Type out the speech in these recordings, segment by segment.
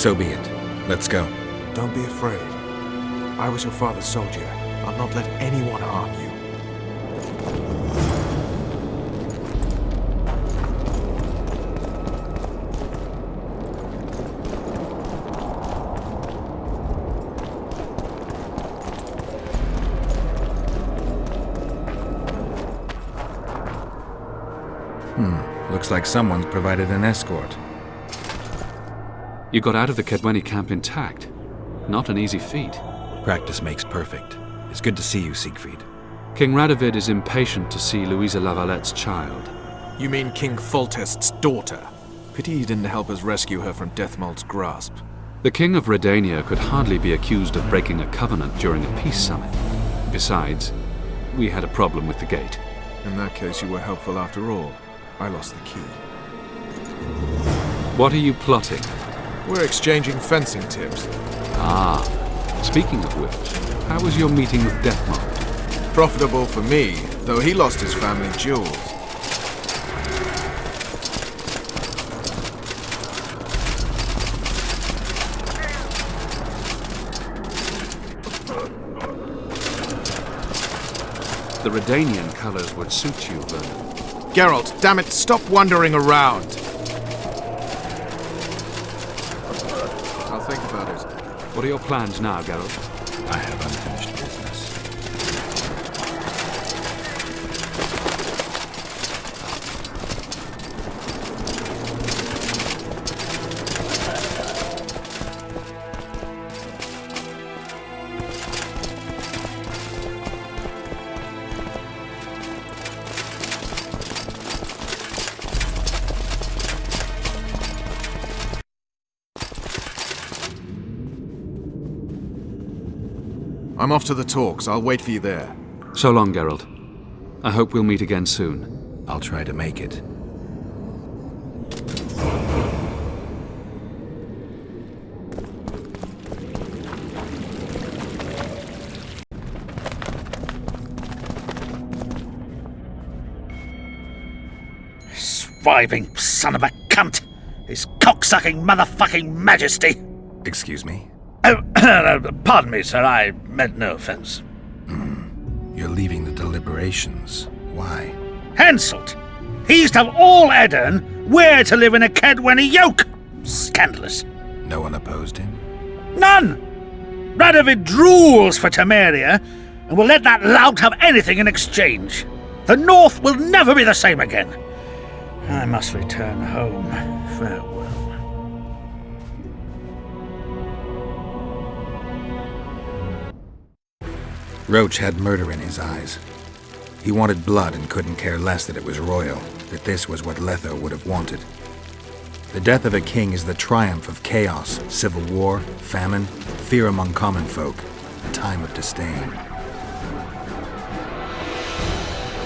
So be it. Let's go. Don't be afraid. I was your father's soldier. I'll not let anyone harm you. Looks like someone's provided an escort. You got out of the Kedweni camp intact. Not an easy feat. Practice makes perfect. It's good to see you, Siegfried. King Radovic is impatient to see Louisa Lavalette's child. You mean King Foltest's daughter? Pity he didn't help us rescue her from Deathmold's grasp. The King of Redania could hardly be accused of breaking a covenant during a peace summit. Besides, we had a problem with the gate. In that case, you were helpful after all. I lost the key. What are you plotting? We're exchanging fencing tips. Ah, speaking of which, how was your meeting with Deathmold? Profitable for me, though he lost his family jewels. The Redanian colors would suit you, Vernon. Geralt, damn it, stop wandering around! I'll think about it. What are your plans now, Geralt? I have unfinished business. I'm off to the talks. I'll wait for you there. So long, Geralt. I hope we'll meet again soon. I'll try to make it. Swiving son of a cunt! His cocksucking motherfucking majesty! Excuse me? Oh, pardon me, sir, I meant no offense. You're leaving the deliberations. Why? Henselt! He used to have all Edirn where to live in a Kedweni yoke! Scandalous. No one opposed him? None! Radovic drools for Temeria, and will let that lout have anything in exchange. The North will never be the same again. I must return home. Farewell. Roach had murder in his eyes. He wanted blood and couldn't care less that it was royal, that this was what Letho would have wanted. The death of a king is the triumph of chaos, civil war, famine, fear among common folk, a time of disdain.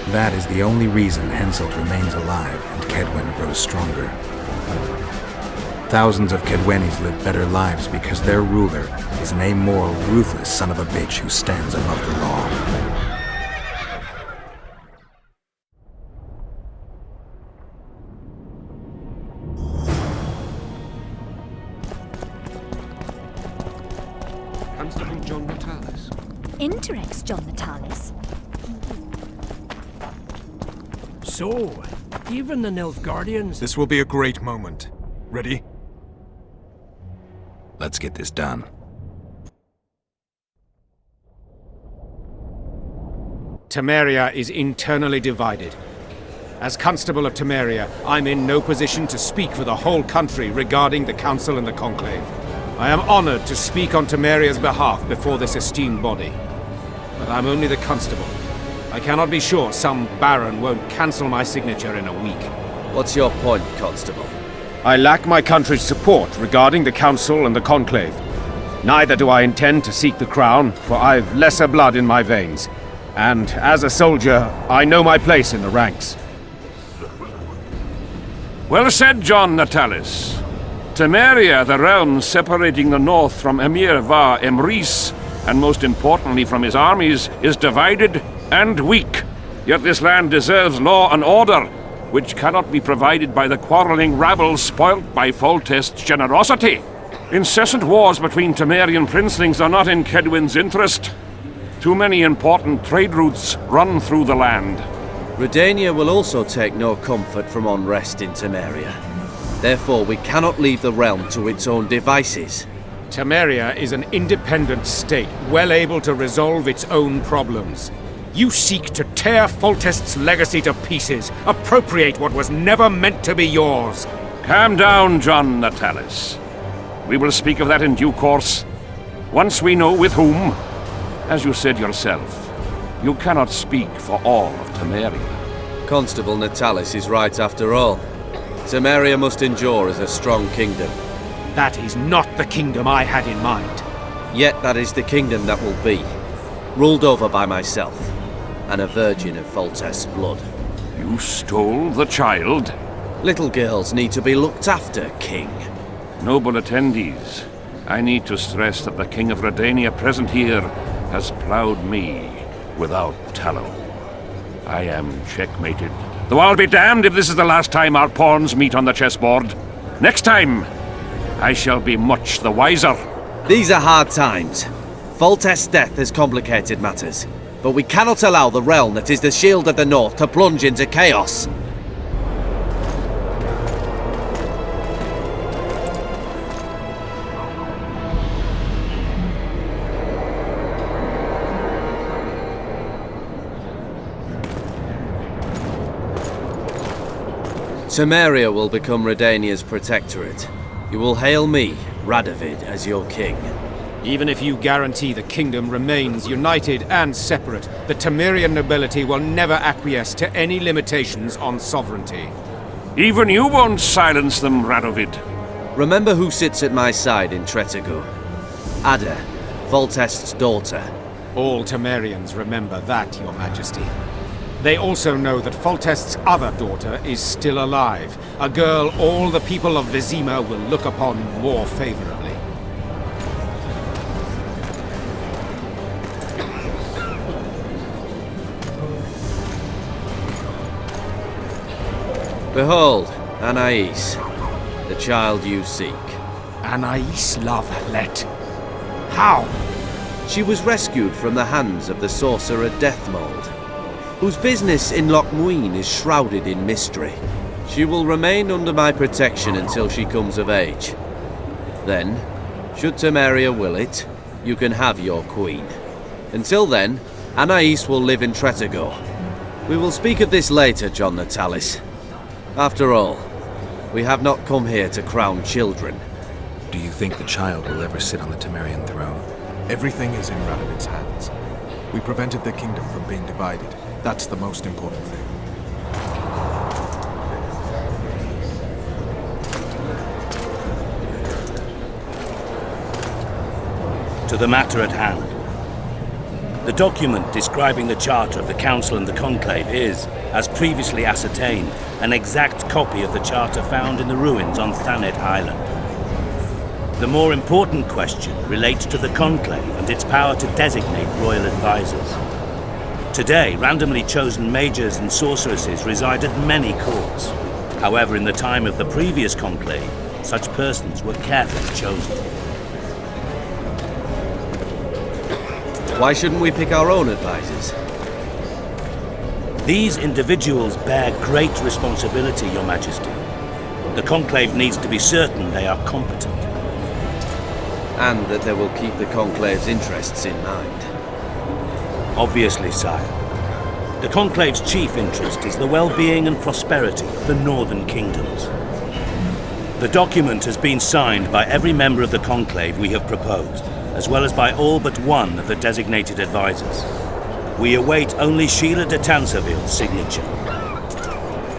That is the only reason Henselt remains alive and Kedwen grows stronger. Thousands of Kedwenis live better lives because their ruler is an amoral, ruthless son of a bitch who stands above the law. Constable John Natalis. Interex John Natalis. So, even the Nilfgaardians... This will be a great moment. Ready? Let's get this done. Temeria is internally divided. As Constable of Temeria, I'm in no position to speak for the whole country regarding the Council and the Conclave. I am honored to speak on Temeria's behalf before this esteemed body. But I'm only the Constable. I cannot be sure some Baron won't cancel my signature in a week. What's your point, Constable? I lack my country's support regarding the Council and the Conclave. Neither do I intend to seek the crown, for I've lesser blood in my veins. And as a soldier, I know my place in the ranks. Well said, John Natalis. Temeria, the realm separating the north from Emir Va Emrys, and most importantly from his armies, is divided and weak. Yet this land deserves law and order, which cannot be provided by the quarreling rabble spoilt by Foltest's generosity. Incessant wars between Temerian princelings are not in Kedwin's interest. Too many important trade routes run through the land. Redania will also take no comfort from unrest in Temeria. Therefore, we cannot leave the realm to its own devices. Temeria is an independent state, well able to resolve its own problems. You seek to tear Foltest's legacy to pieces, appropriate what was never meant to be yours. Calm down, John Natalis. We will speak of that in due course, once we know with whom. As you said yourself, you cannot speak for all of Temeria. Constable Natalis is right after all. Temeria must endure as a strong kingdom. That is not the kingdom I had in mind. Yet that is the kingdom that will be, ruled over by myself, and a virgin of Foltest's blood. You stole the child? Little girls need to be looked after, King. Noble attendees, I need to stress that the King of Redania present here has ploughed me without tallow. I am checkmated. Though I'll be damned if this is the last time our pawns meet on the chessboard. Next time, I shall be much the wiser. These are hard times. Foltest's death has complicated matters, but we cannot allow the realm that is the shield of the North to plunge into chaos. Temeria will become Redania's protectorate. You will hail me, Radovic, as your king. Even if you guarantee the kingdom remains united and separate, the Temerian nobility will never acquiesce to any limitations on sovereignty. Even you won't silence them, Radovic. Remember who sits at my side in Tretegor. Ada, Foltest's daughter. All Temerians remember that, Your Majesty. They also know that Foltest's other daughter is still alive, a girl all the people of Vizima will look upon more favorably. Behold, Anais, the child you seek. Anais Lavalette. How? She was rescued from the hands of the sorcerer Deathmold, whose business in Lochmuin is shrouded in mystery. She will remain under my protection until she comes of age. Then, should Temeria will it, you can have your queen. Until then, Anais will live in Tretegor. We will speak of this later, John Natalis. After all, we have not come here to crown children. Do you think the child will ever sit on the Temerian throne? Everything is in Radovic's hands. We prevented the kingdom from being divided. That's the most important thing. To the matter at hand. The document describing the Charter of the Council and the Conclave is, as previously ascertained, an exact copy of the Charter found in the ruins on Thanet Island. The more important question relates to the Conclave and its power to designate royal advisors. Today, randomly chosen mages and sorceresses reside at many courts. However, in the time of the previous Conclave, such persons were carefully chosen. Why shouldn't we pick our own advisors? These individuals bear great responsibility, Your Majesty. The Conclave needs to be certain they are competent. And that they will keep the Conclave's interests in mind. Obviously, sire. The Conclave's chief interest is the well-being and prosperity of the northern kingdoms. The document has been signed by every member of the Conclave we have proposed, as well as by all but one of the designated advisors. We await only Sheila de Tanseville's signature.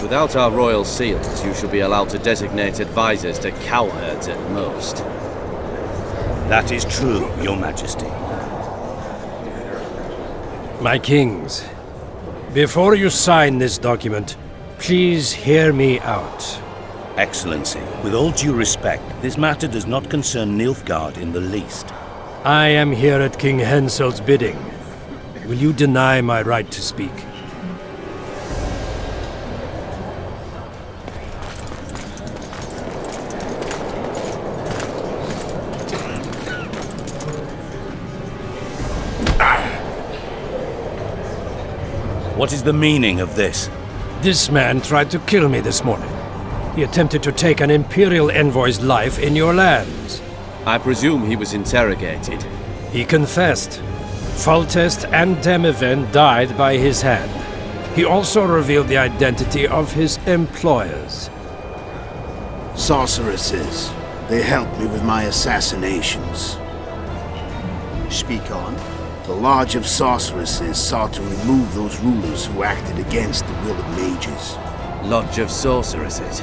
Without our royal seals, you should be allowed to designate advisors to cowherds at most. That is true, Your Majesty. My kings, before you sign this document, please hear me out. Excellency, with all due respect, this matter does not concern Nilfgaard in the least. I am here at King Hensel's bidding. Will you deny my right to speak? What is the meaning of this? This man tried to kill me this morning. He attempted to take an Imperial envoy's life in your lands. I presume he was interrogated. He confessed. Foltest and Demiven died by his hand. He also revealed the identity of his employers. Sorceresses. They helped me with my assassinations. Speak on. The Lodge of Sorceresses sought to remove those rulers who acted against the will of mages. Lodge of Sorceresses?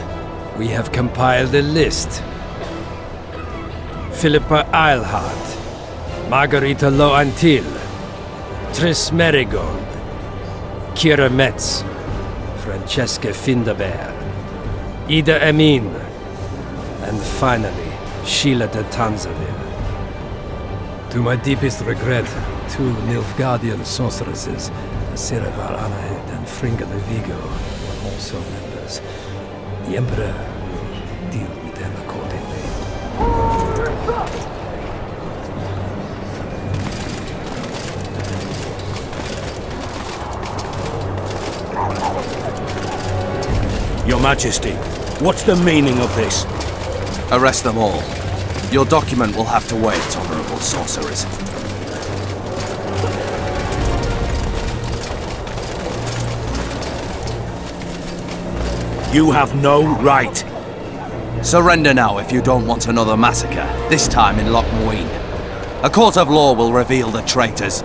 We have compiled a list. Philippa Eilhart, Margarita Loantil, Triss Merigold, Kira Metz, Francesca Findabair, Ida Emin, and finally, Sheila de Tanzavir. To my deepest regret, 2 Nilfgaardian sorceresses, Siravar Anahed and Fringa de Vigo, were also members. The Emperor will deal with them accordingly. Your Majesty, what's the meaning of this? Arrest them all. Your document will have to wait, Honorable Sorcerers. You have no right. Surrender now if you don't want another massacre, this time in Loch Muine. A court of law will reveal the traitors.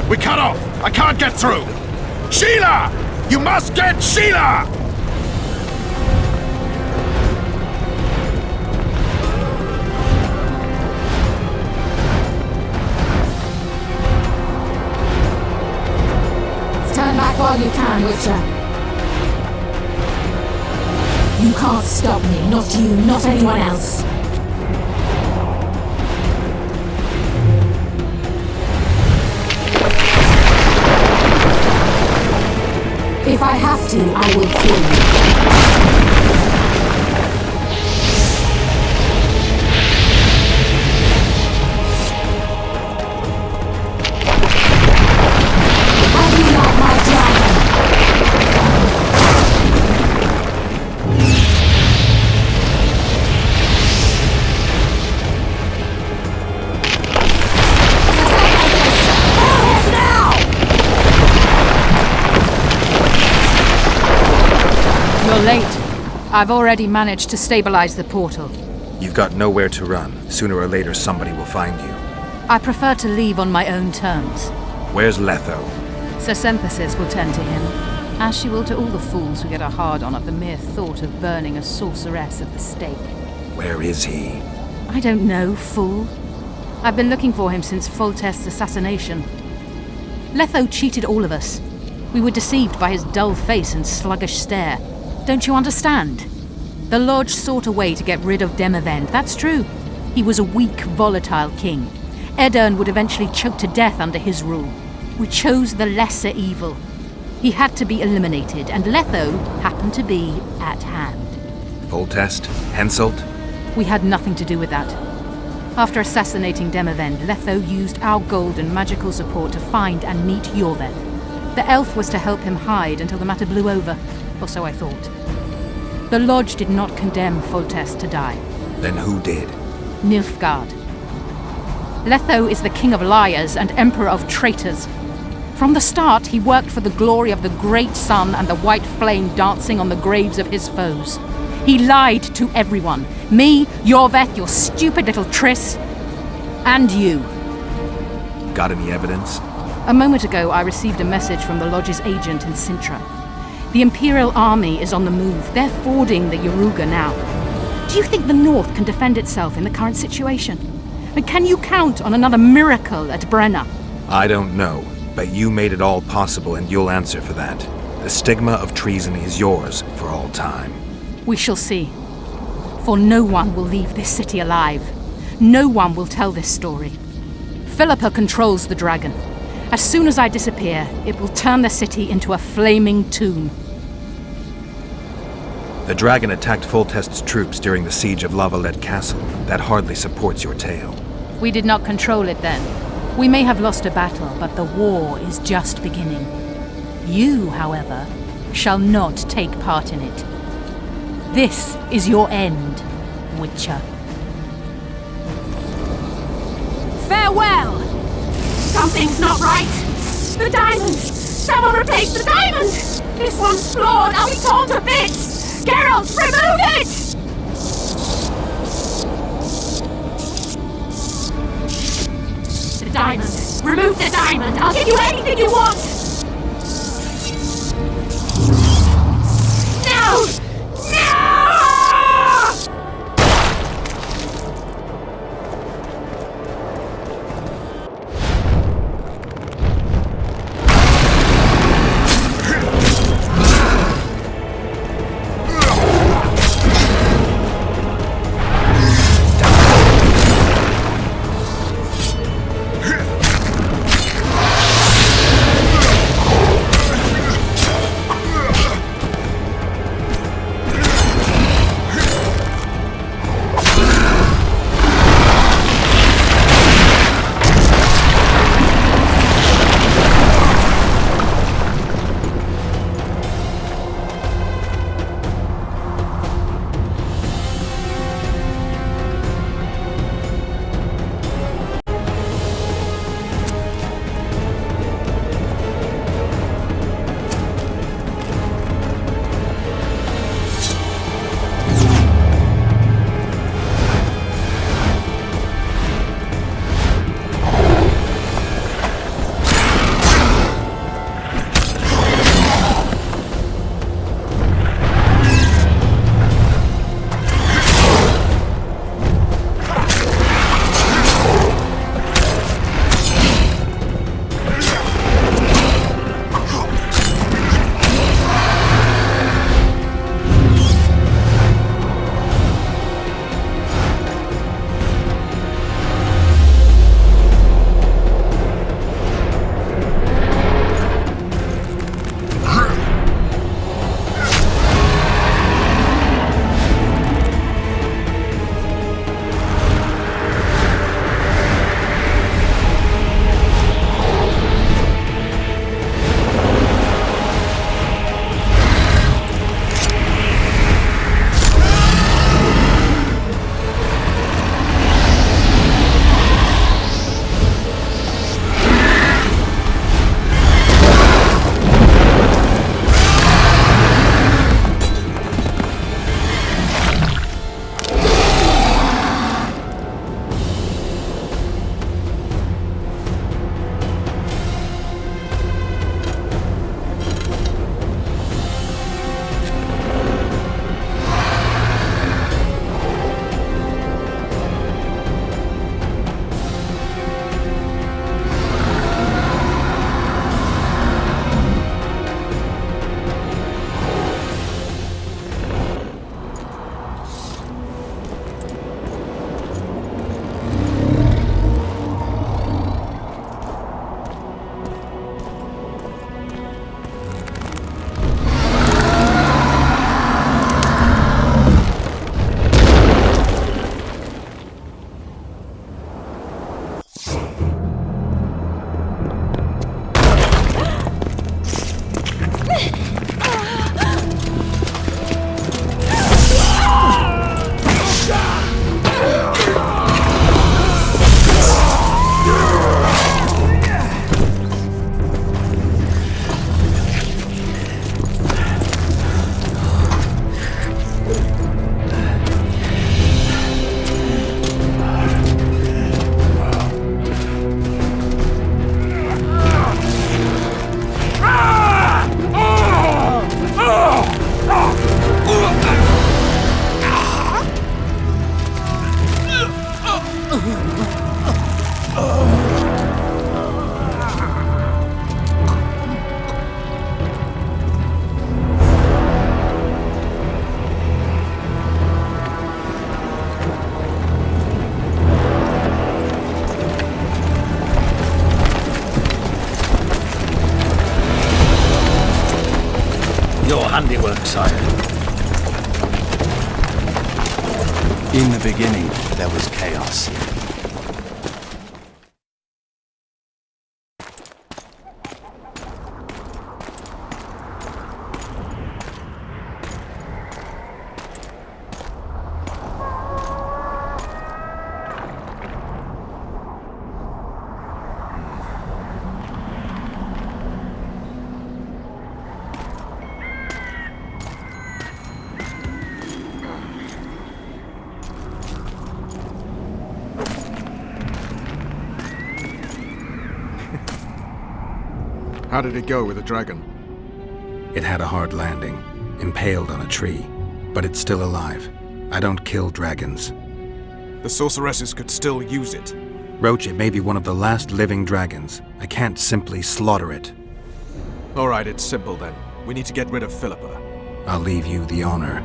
We cut off! I can't get through! Sheila! You must get Sheila! Stand back while you can, Witcher. You can't stop me, not you, not anyone else. If I have to, I will kill you. How do you like my dragon? You're late. I've already managed to stabilize the portal. You've got nowhere to run. Sooner or later, somebody will find you. I prefer to leave on my own terms. Where's Letho? Savefile will tend to him, as she will to all the fools who get a hard-on at the mere thought of burning a sorceress at the stake. Where is he? I don't know, fool. I've been looking for him since Foltest's assassination. Letho cheated all of us. We were deceived by his dull face and sluggish stare. Don't you understand? The Lodge sought a way to get rid of Demavend, that's true. He was a weak, volatile king. Edirn would eventually choke to death under his rule. We chose the lesser evil. He had to be eliminated, and Letho happened to be at hand. Foltest? Henselt? We had nothing to do with that. After assassinating Demavend, Letho used our gold and magical support to find and meet Yorveth. The elf was to help him hide until the matter blew over, or so I thought. The Lodge did not condemn Foltest to die. Then who did? Nilfgaard. Letho is the king of liars and emperor of traitors. From the start, he worked for the glory of the great sun and the white flame dancing on the graves of his foes. He lied to everyone. Me, Yorveth, your stupid little Triss, and you. Got any evidence? A moment ago, I received a message from the Lodge's agent in Sintra. The Imperial Army is on the move. They're fording the Yaruga now. Do you think the North can defend itself in the current situation? And can you count on another miracle at Brenna? I don't know, but you made it all possible and you'll answer for that. The stigma of treason is yours for all time. We shall see. For no one will leave this city alive. No one will tell this story. Philippa controls the dragon. As soon as I disappear, it will turn the city into a flaming tomb. The dragon attacked Foltest's troops during the siege of Lavalette Castle. That hardly supports your tale. We did not control it then. We may have lost a battle, but the war is just beginning. You, however, shall not take part in it. This is your end, Witcher. Farewell! Something's not right! The diamond! Someone replace the diamond! This one's flawed! I'll be torn to bits! Geralt, remove it! The diamond! Remove the diamond! I'll give you anything you want! No! Your handiwork, sire. In the beginning, there was chaos. How did it go with the dragon? It had a hard landing, impaled on a tree, but it's still alive. I don't kill dragons. The sorceresses could still use it. Roach, it may be one of the last living dragons. I can't simply slaughter it. Alright, it's simple then. We need to get rid of Philippa. I'll leave you the honor.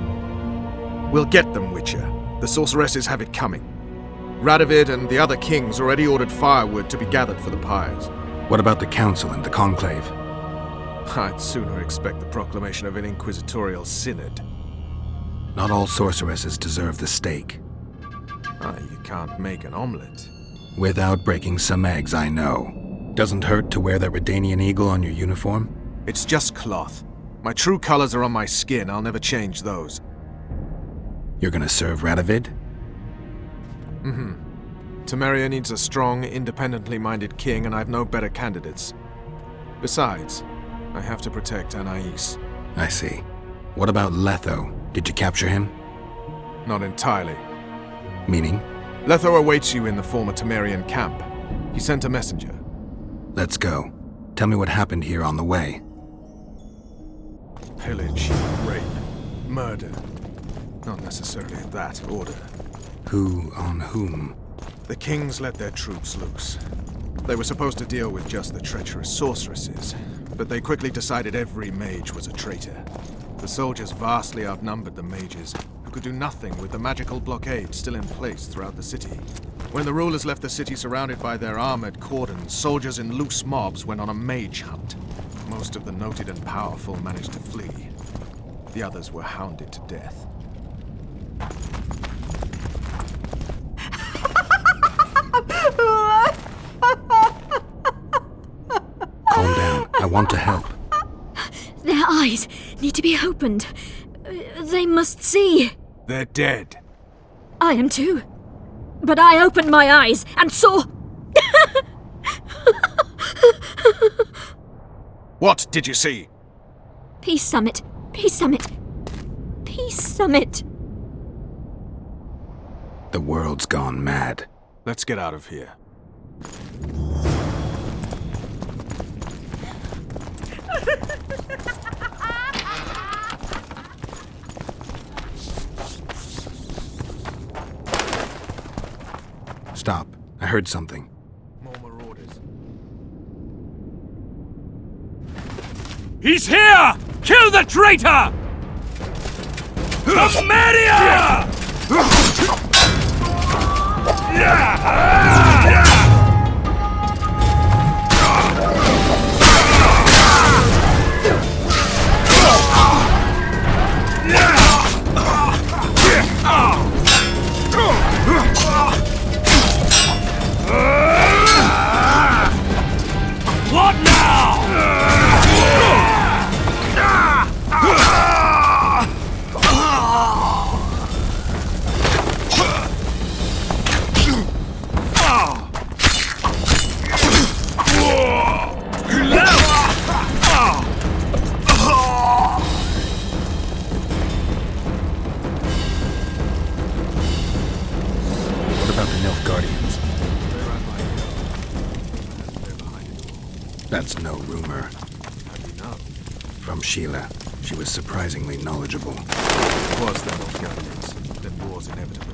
We'll get them, Witcher. The sorceresses have it coming. Radovic and the other kings already ordered firewood to be gathered for the pyres. What about the council and the conclave? I'd sooner expect the proclamation of an inquisitorial synod. Not all sorceresses deserve the stake. You can't make an omelette. Without breaking some eggs, I know. Doesn't hurt to wear that Redanian eagle on your uniform? It's just cloth. My true colors are on my skin. I'll never change those. You're gonna serve Radovid? Mm-hmm. Temeria needs a strong, independently minded king, and I've no better candidates. Besides, I have to protect Anais. I see. What about Letho? Did you capture him? Not entirely. Meaning? Letho awaits you in the former Temerian camp. He sent a messenger. Let's go. Tell me what happened here on the way. Pillage, rape, murder. Not necessarily in that order. Who on whom? The kings let their troops loose. They were supposed to deal with just the treacherous sorceresses, but they quickly decided every mage was a traitor. The soldiers vastly outnumbered the mages, who could do nothing with the magical blockade still in place throughout the city. When the rulers left the city surrounded by their armored cordons, soldiers in loose mobs went on a mage hunt. Most of the noted and powerful managed to flee. The others were hounded to death. Calm down. I want to help. Their eyes need to be opened. They must see. They're dead. I am too. But I opened my eyes and saw... What did you see? Peace Summit. Peace Summit. Peace Summit. The world's gone mad. Let's get out of here. Stop. I heard something. More marauders. He's here! Kill the traitor! Temeria! What now? What about the Nilfgaardians? That's no rumor. How do you know? From Sheila. She was surprisingly knowledgeable. It was the Nilfgaardians. Then war's inevitable.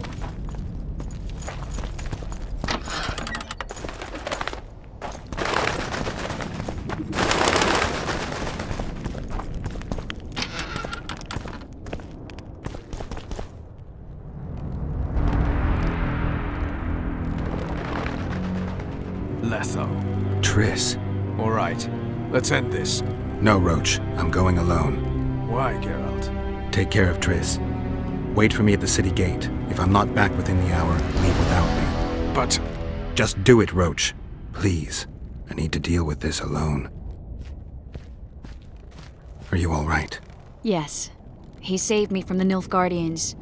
Letho. Triss. All right. Let's end this. No, Roach. I'm going alone. Why, Geralt? Take care of Triss. Wait for me at the city gate. If I'm not back within the hour, leave without me. But... Just do it, Roach. Please. I need to deal with this alone. Are you all right? Yes. He saved me from the Nilfgaardians.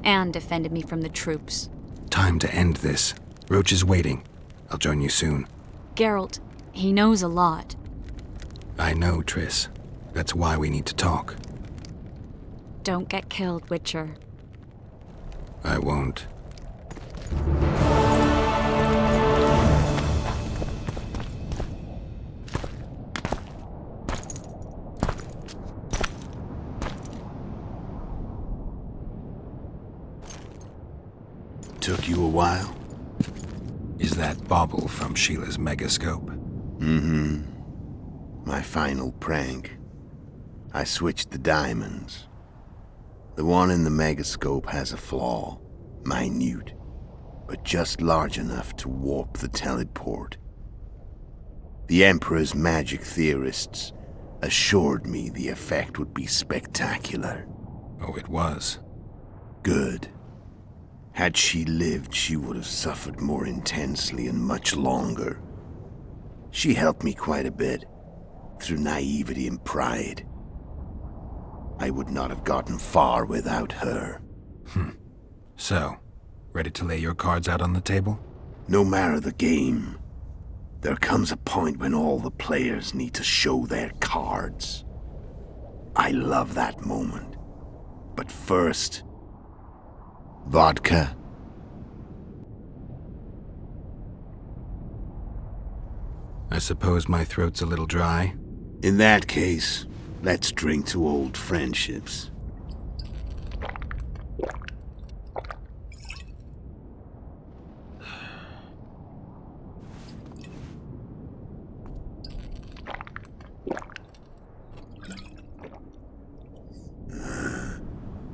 And defended me from the troops. Time to end this. Roach is waiting. I'll join you soon. Geralt, he knows a lot. I know, Triss. That's why we need to talk. Don't get killed, Witcher. I won't. Took you a while? Is that bauble from Sheila's megascope? Mm-hmm. My final prank. I switched the diamonds. The one in the megascope has a flaw. Minute. But just large enough to warp the teleport. The Emperor's magic theorists assured me the effect would be spectacular. Oh, it was. Good. Had she lived, she would have suffered more intensely and much longer. She helped me quite a bit, through naivety and pride. I would not have gotten far without her. So, ready to lay your cards out on the table? No matter the game, there comes a point when all the players need to show their cards. I love that moment. But first... vodka. I suppose my throat's a little dry. In that case, let's drink to old friendships.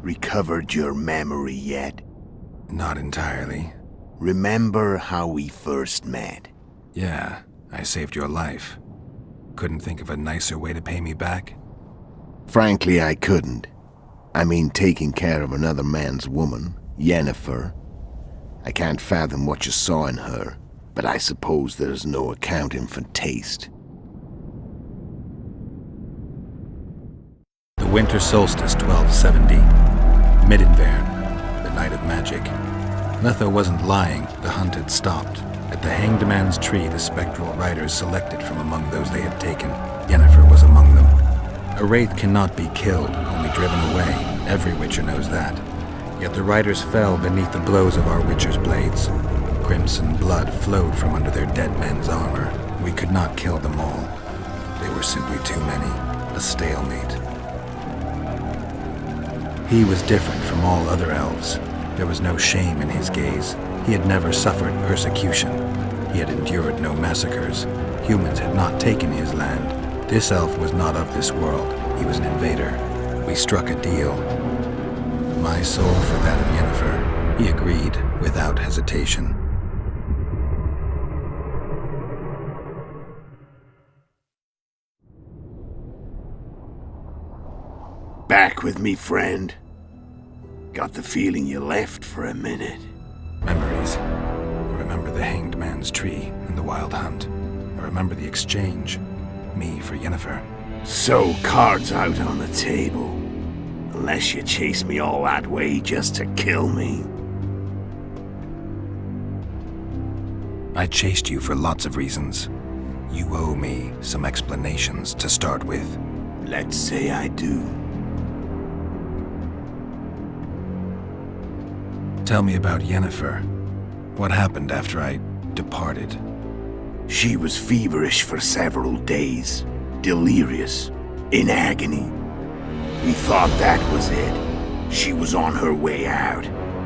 Recovered your memory yet? Not entirely. Remember how we first met? Yeah, I saved your life. Couldn't think of a nicer way to pay me back? Frankly, I couldn't. I mean, taking care of another man's woman, Yennefer. I can't fathom what you saw in her, but I suppose there's no accounting for taste. The winter solstice 1270. Midinvern, the night of magic. Letho wasn't lying, the hunt had stopped. At the Hanged Man's Tree, the spectral riders selected from among those they had taken. Yennefer was among them. A wraith cannot be killed, only driven away. Every Witcher knows that. Yet the riders fell beneath the blows of our Witcher's blades. Crimson blood flowed from under their dead men's armor. We could not kill them all. They were simply too many. A stalemate. He was different from all other elves. There was no shame in his gaze. He had never suffered persecution. He had endured no massacres. Humans had not taken his land. This elf was not of this world. He was an invader. We struck a deal. My soul for that of Yennefer. He agreed without hesitation. Back with me, friend. Got the feeling you left for a minute. Memories. I remember the Hanged Man's Tree and the Wild Hunt. I remember the exchange. Me for Yennefer. So, cards out on the table. Unless you chase me all that way just to kill me. I chased you for lots of reasons. You owe me some explanations to start with. Let's say I do. Tell me about Yennefer. What happened after I departed? She was feverish for several days. Delirious. In agony. We thought that was it. She was on her way out.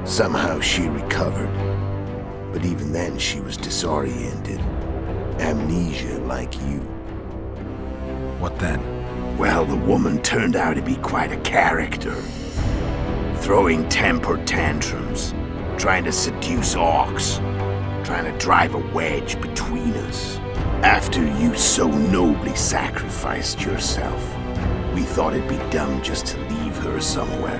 Somehow she recovered. But even then she was disoriented. Amnesia like you. What then? Well, the woman turned out to be quite a character. Throwing temper tantrums, trying to seduce orcs, trying to drive a wedge between us. After you so nobly sacrificed yourself, we thought it'd be dumb just to leave her somewhere.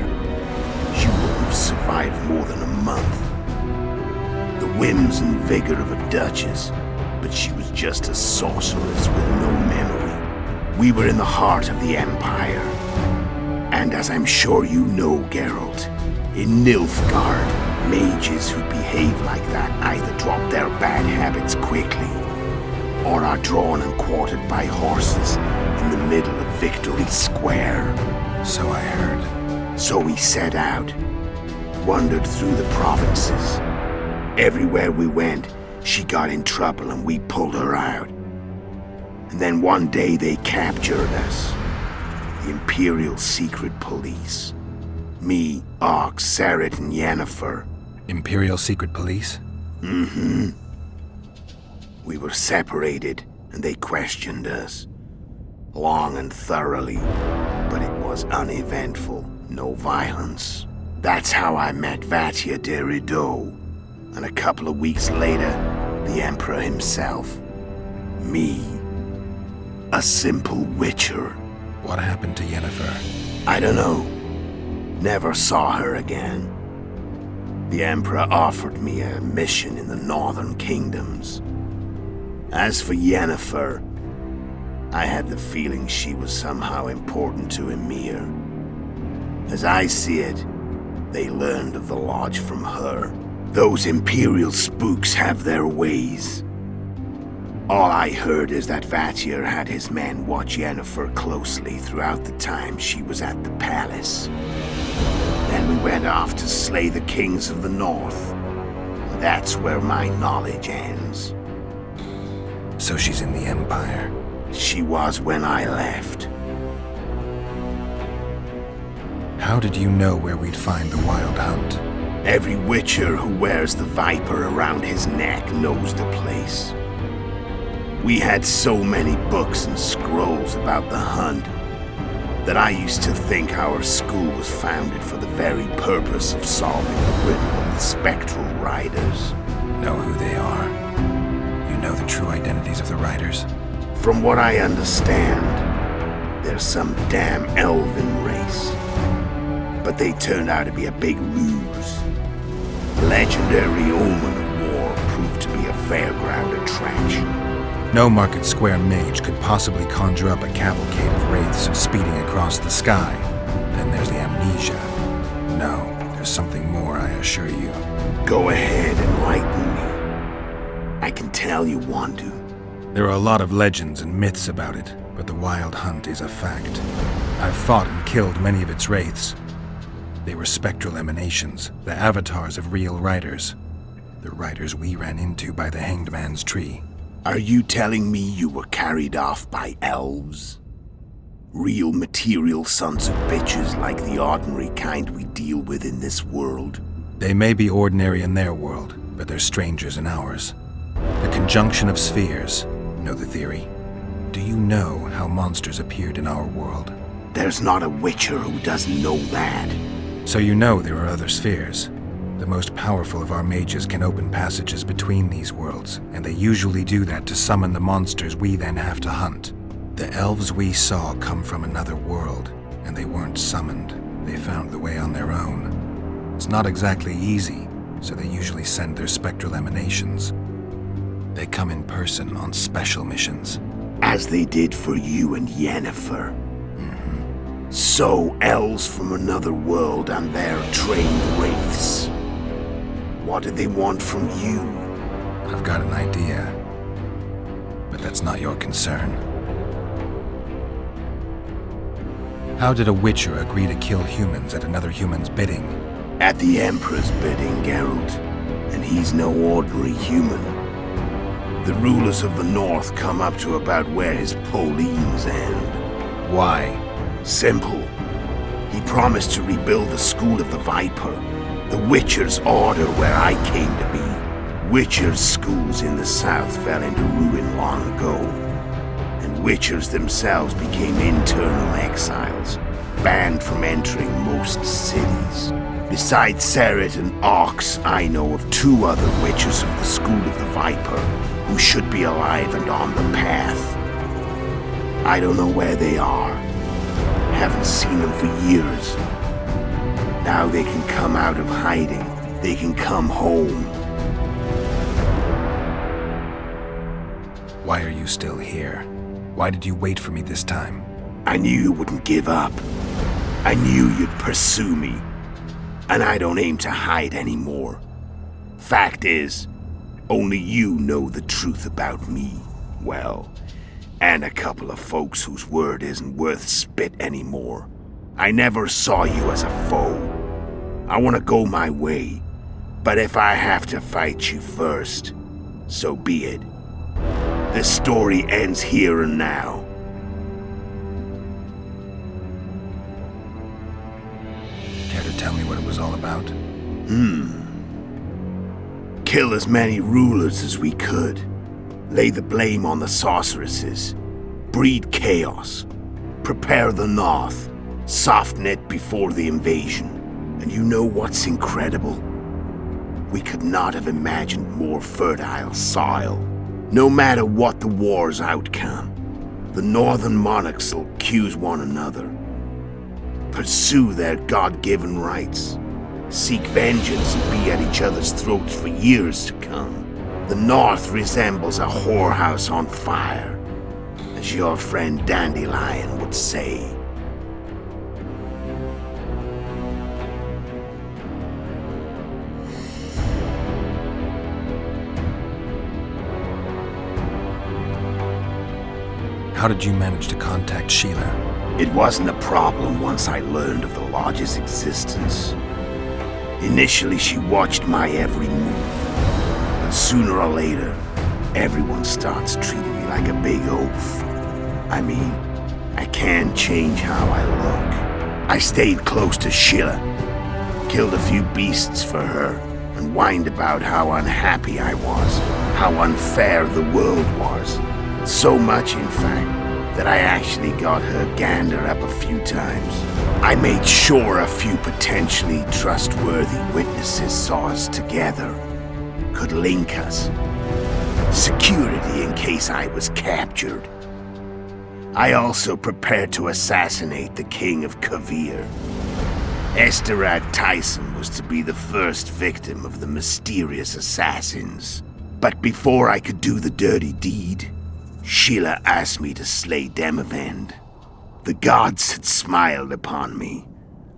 She wouldn't have survived more than a month. The whims and vigor of a duchess, but she was just a sorceress with no memory. We were in the heart of the Empire. And as I'm sure you know, Geralt, in Nilfgaard, mages who behave like that either drop their bad habits quickly, or are drawn and quartered by horses in the middle of Victory Square. So I heard. So we set out, wandered through the provinces. Everywhere we went, she got in trouble and we pulled her out. And then one day they captured us. The Imperial Secret Police. Me, Ox, Sarret, and Yennefer. Imperial Secret Police? Mm-hmm. We were separated, and they questioned us. Long and thoroughly, but it was uneventful, no violence. That's how I met Vatia de Rideau, and a couple of weeks later, the Emperor himself. Me. A simple witcher. What happened to Yennefer? I don't know. Never saw her again. The Emperor offered me a mission in the northern kingdoms. As for Yennefer, I had the feeling she was somehow important to Emir. As I see it, they learned of the Lodge from her. Those Imperial spooks have their ways. All I heard is that Vatir had his men watch Yennefer closely throughout the time she was at the palace. Then we went off to slay the kings of the north. That's where my knowledge ends. So she's in the Empire? She was when I left. How did you know where we'd find the Wild Hunt? Every witcher who wears the viper around his neck knows the place. We had so many books and scrolls about the hunt that I used to think our school was founded for the very purpose of solving the riddle of the spectral riders. Know who they are? You know the true identities of the riders? From what I understand, they're some damn elven race. But they turned out to be a big ruse. The legendary omen of war proved to be a fairground attraction. No Market Square mage could possibly conjure up a cavalcade of wraiths speeding across the sky. Then there's the amnesia. No, there's something more, I assure you. Go ahead, enlighten me. I can tell you want to. There are a lot of legends and myths about it, but the Wild Hunt is a fact. I've fought and killed many of its wraiths. They were spectral emanations, the avatars of real riders. The riders we ran into by the Hanged Man's Tree. Are you telling me you were carried off by elves? Real material sons of bitches like the ordinary kind we deal with in this world? They may be ordinary in their world, but they're strangers in ours. The conjunction of spheres. Know the theory? Do you know how monsters appeared in our world? There's not a witcher who doesn't know that. So you know there are other spheres. The most powerful of our mages can open passages between these worlds, and they usually do that to summon the monsters we then have to hunt. The elves we saw come from another world, and they weren't summoned. They found the way on their own. It's not exactly easy, so they usually send their spectral emanations. They come in person on special missions. As they did for you and Yennefer. So, elves from another world and their trained wraiths. What do they want from you? I've got an idea, but that's not your concern. How did a witcher agree to kill humans at another human's bidding? At the Emperor's bidding, Geralt. And he's no ordinary human. The rulers of the North come up to about where his poleans end. Why? Simple. He promised to rebuild the School of the Viper, the Witcher's order where I came to be. Witcher's schools in the south fell into ruin long ago, and Witchers themselves became internal exiles, banned from entering most cities. Besides Seret and Ox, I know of 2 other Witchers of the School of the Viper who should be alive and on the path. I don't know where they are. Haven't seen them for years. Now they can come out of hiding. They can come home. Why are you still here? Why did you wait for me this time? I knew you wouldn't give up. I knew you'd pursue me. And I don't aim to hide anymore. Fact is, only you know the truth about me. Well, and a couple of folks whose word isn't worth spit anymore. I never saw you as a foe. I want to go my way, but if I have to fight you first, so be it. This story ends here and now. Care to tell me what it was all about? Kill as many rulers as we could. Lay the blame on the sorceresses. Breed chaos. Prepare the North. Soften it before the invasion. And you know what's incredible? We could not have imagined more fertile soil. No matter what the war's outcome, the northern monarchs will accuse one another. Pursue their God-given rights. Seek vengeance and be at each other's throats for years to come. The North resembles a whorehouse on fire, as your friend Dandelion would say. How did you manage to contact Sheila? It wasn't a problem once I learned of the Lodge's existence. Initially, she watched my every move. But sooner or later, everyone starts treating me like a big oaf. I mean, I can't change how I look. I stayed close to Sheila, killed a few beasts for her, and whined about how unhappy I was, how unfair the world was. So much, in fact, that I actually got her gander up a few times. I made sure a few potentially trustworthy witnesses saw us together, could link us. Security in case I was captured. I also prepared to assassinate the King of Kavir. Esterad Tyson was to be the first victim of the mysterious assassins. But before I could do the dirty deed, Sheila asked me to slay Demavend. The gods had smiled upon me.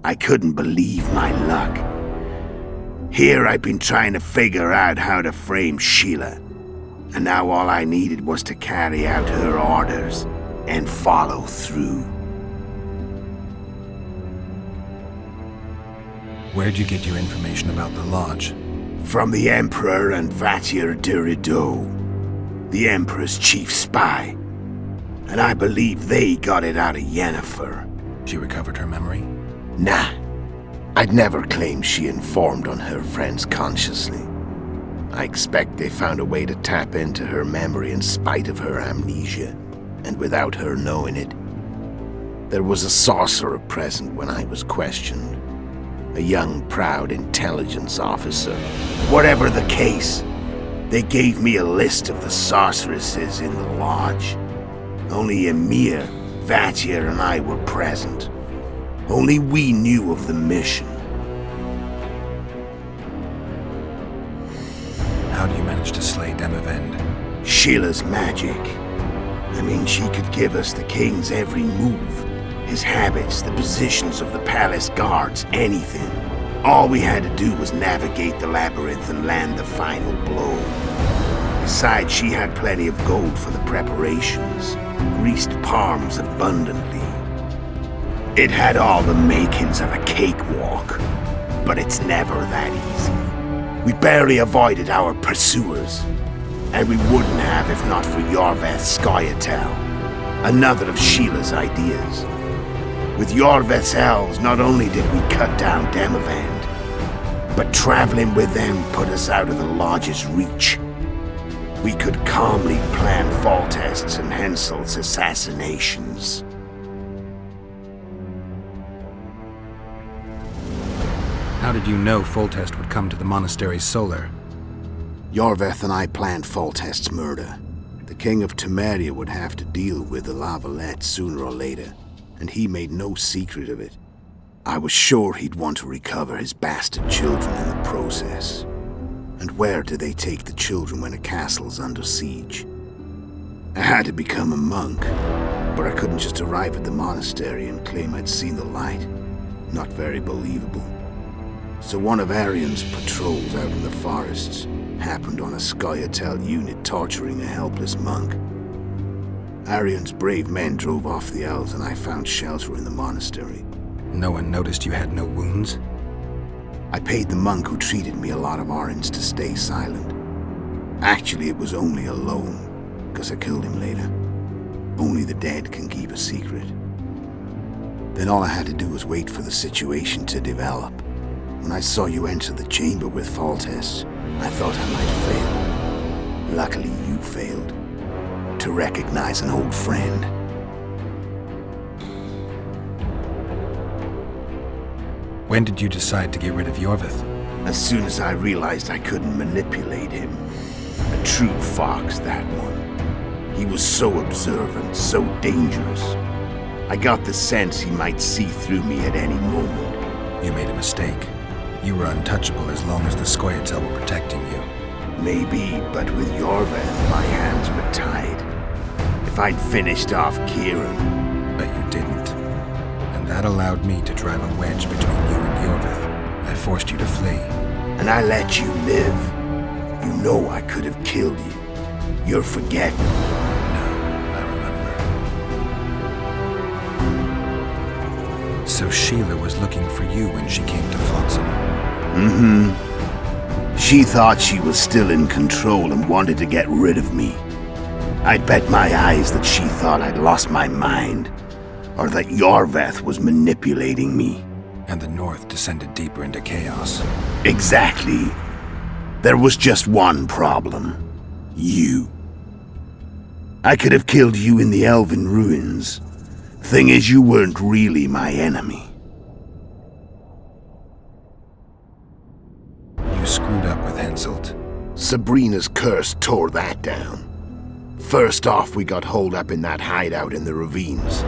I couldn't believe my luck. Here I've been trying to figure out how to frame Sheila, and now all I needed was to carry out her orders and follow through. Where'd you get your information about the Lodge? From the Emperor and Vatir de Rideau, the Emperor's chief spy. And I believe they got it out of Yennefer. She recovered her memory? Nah. I'd never claimed she informed on her friends consciously. I expect they found a way to tap into her memory in spite of her amnesia, and without her knowing it. There was a sorcerer present when I was questioned. A young, proud intelligence officer. Whatever the case, they gave me a list of the sorceresses in the Lodge. Only Emir, Vatir, and I were present. Only we knew of the mission. How do you manage to slay Demavend? Sheila's magic. I mean, she could give us the king's every move. His habits, the positions of the palace guards, anything. All we had to do was navigate the labyrinth and land the final blow. Besides, she had plenty of gold for the preparations. Greased palms abundantly. It had all the makings of a cakewalk, but it's never that easy. We barely avoided our pursuers, and we wouldn't have if not for Yorveth Skoyatel, another of Sheila's ideas. With Yorveth's elves, not only did we cut down Demavend, but traveling with them put us out of the Lodge's reach. We could calmly plan Foltest's and Henselt's assassinations. How did you know Foltest would come to the monastery's solar? Yorveth and I planned Foltest's murder. The King of Temeria would have to deal with the Lavalette sooner or later, and he made no secret of it. I was sure he'd want to recover his bastard children in the process. And where do they take the children when a castle's under siege? I had to become a monk, but I couldn't just arrive at the monastery and claim I'd seen the light. Not very believable. So one of Arian's patrols out in the forests happened on a Scoia'tael unit torturing a helpless monk. Arian's brave men drove off the elves and I found shelter in the monastery. No one noticed you had no wounds? I paid the monk who treated me a lot of orens to stay silent. Actually, it was only a loan, because I killed him later. Only the dead can keep a secret. Then all I had to do was wait for the situation to develop. When I saw you enter the chamber with Foltest, I thought I might fail. Luckily, you failed. To recognize an old friend. When did you decide to get rid of Yorveth? As soon as I realized I couldn't manipulate him. A true fox, that one. He was so observant, so dangerous. I got the sense he might see through me at any moment. You made a mistake. You were untouchable as long as the Scoia'tael were protecting you. Maybe, but with Yorveth, my hands were tied. If I'd finished off Kieran... But you didn't. And that allowed me to drive a wedge between you and Yorveth. I forced you to flee. And I let you live. You know I could have killed you. You're forgetting. No, I remember. So Sheila was looking for you when she came to Flotsam. Mm-hmm. She thought she was still in control and wanted to get rid of me. I'd bet my eyes that she thought I'd lost my mind, or that Yorveth was manipulating me. And the North descended deeper into chaos. Exactly. There was just one problem. You. I could have killed you in the Elven ruins. Thing is, you weren't really my enemy. You screwed up with Henselt. Sabrina's curse tore that down. First off, we got holed up in that hideout in the ravines.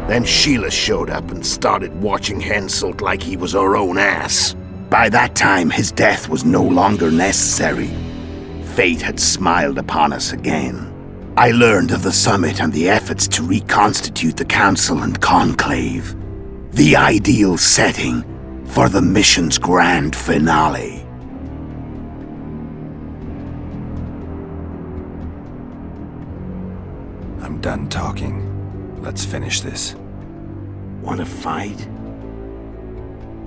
Then Sheila showed up and started watching Henselt like he was her own ass. By that time, his death was no longer necessary. Fate had smiled upon us again. I learned of the summit and the efforts to reconstitute the council and conclave. The ideal setting for the mission's grand finale. I'm done talking. Let's finish this. Want to fight?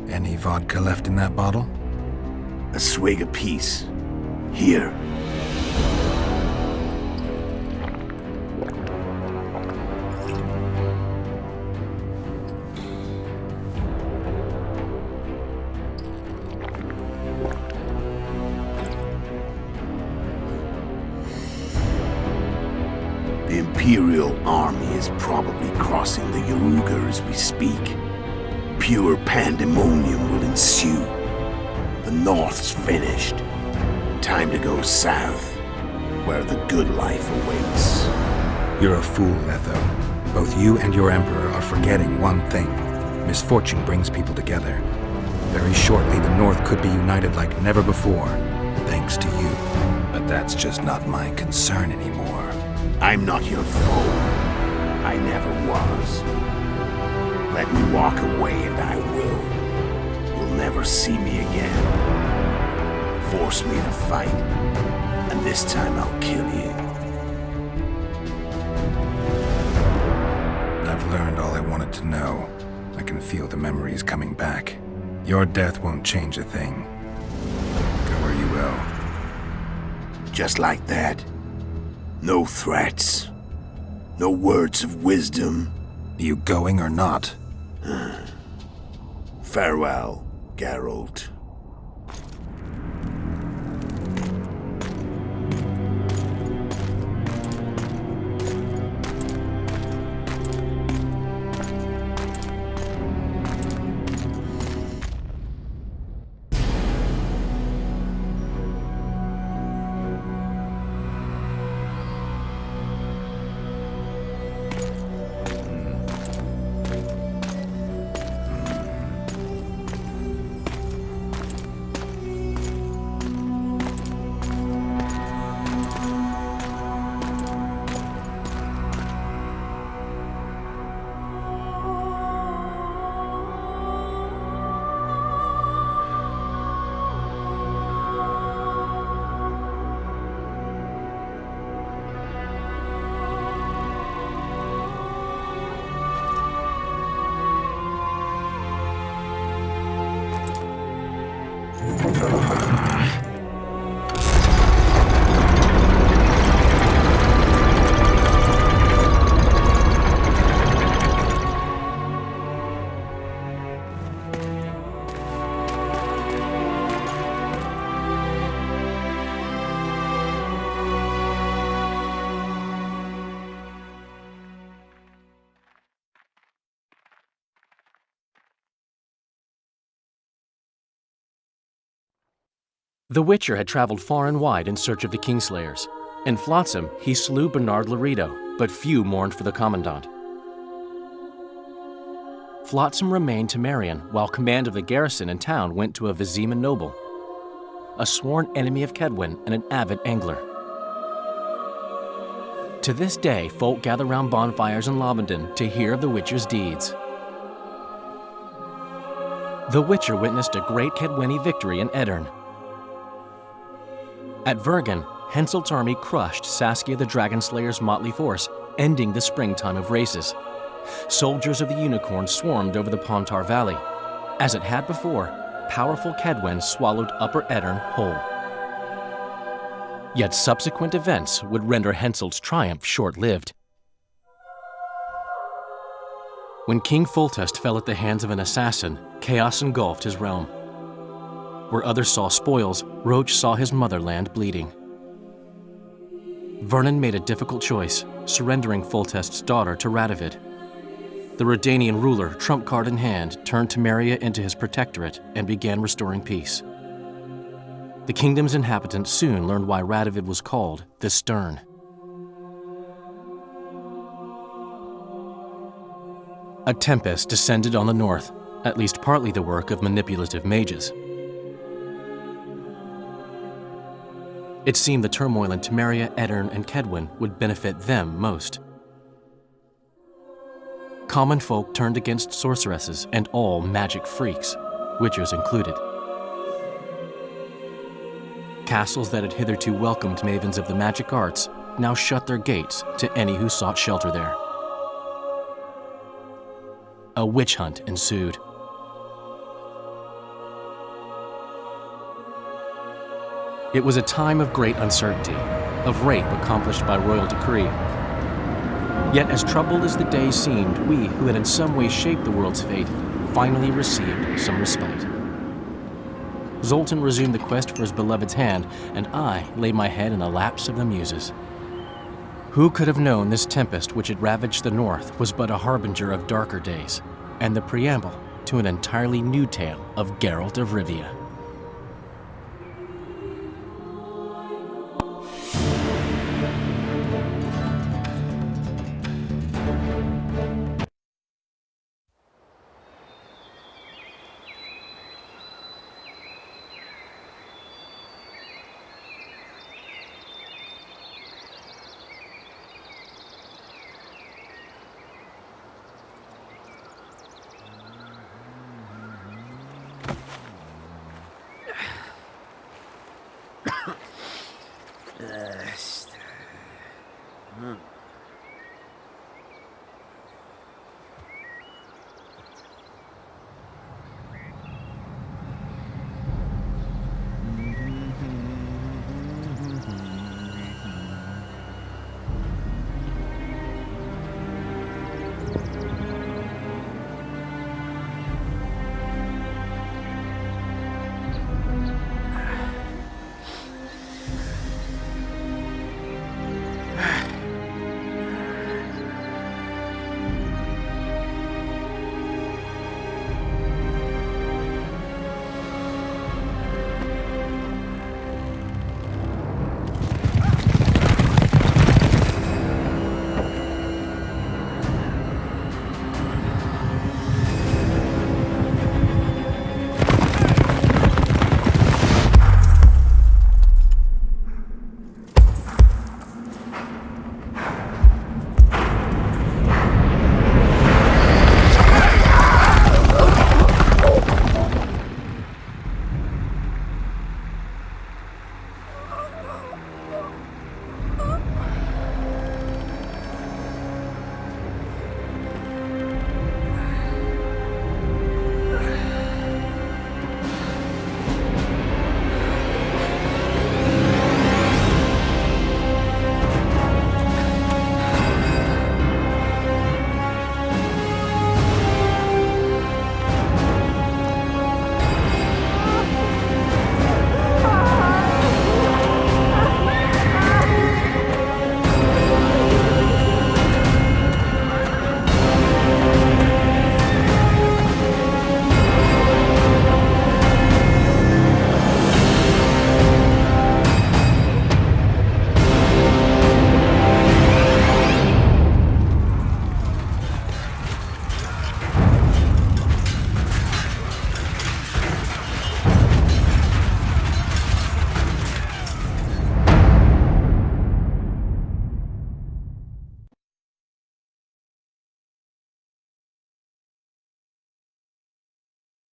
Any vodka left in that bottle? A swig apiece. Here. The Imperial army is probably crossing the Yaruga as we speak. Pure pandemonium will ensue. The North's finished. Time to go south, where the good life awaits. You're a fool, Letho. Both you and your Emperor are forgetting one thing. Misfortune brings people together. Very shortly, the North could be united like never before, thanks to you. But that's just not my concern anymore. I'm not your foe. I never was. Let me walk away and I will. You'll never see me again. Force me to fight, and this time I'll kill you. I've learned all I wanted to know. I can feel the memories coming back. Your death won't change a thing. Go where you will. Just like that. No threats. No words of wisdom. You going or not? Farewell, Geralt. The Witcher had traveled far and wide in search of the Kingslayers. In Flotsam, he slew Bernard Laredo, but few mourned for the Commandant. Flotsam remained Temerian, while command of the garrison and town went to a Vizima noble, a sworn enemy of Kedwen and an avid angler. To this day, folk gather round bonfires in Lobenden to hear of the Witcher's deeds. The Witcher witnessed a great Kedweni victory in Edirn. At Vergen, Henselt's army crushed Saskia the Dragonslayer's motley force, ending the springtime of races. Soldiers of the Unicorn swarmed over the Pontar Valley. As it had before, powerful Kedwen swallowed Upper Edirn whole. Yet subsequent events would render Henselt's triumph short-lived. When King Foltest fell at the hands of an assassin, chaos engulfed his realm. Where others saw spoils, Roach saw his motherland bleeding. Vernon made a difficult choice, surrendering Foltest's daughter to Radovid. The Redanian ruler, trump card in hand, turned Temeria into his protectorate and began restoring peace. The kingdom's inhabitants soon learned why Radovid was called the Stern. A tempest descended on the north, at least partly the work of manipulative mages. It seemed the turmoil in Temeria, Edirn, and Kedwen would benefit them most. Common folk turned against sorceresses and all magic freaks, witchers included. Castles that had hitherto welcomed mavens of the magic arts now shut their gates to any who sought shelter there. A witch hunt ensued. It was a time of great uncertainty, of rape accomplished by royal decree. Yet as troubled as the days seemed, we, who had in some way shaped the world's fate, finally received some respite. Zoltan resumed the quest for his beloved's hand, and I laid my head in the laps of the muses. Who could have known this tempest which had ravaged the north was but a harbinger of darker days, and the preamble to an entirely new tale of Geralt of Rivia.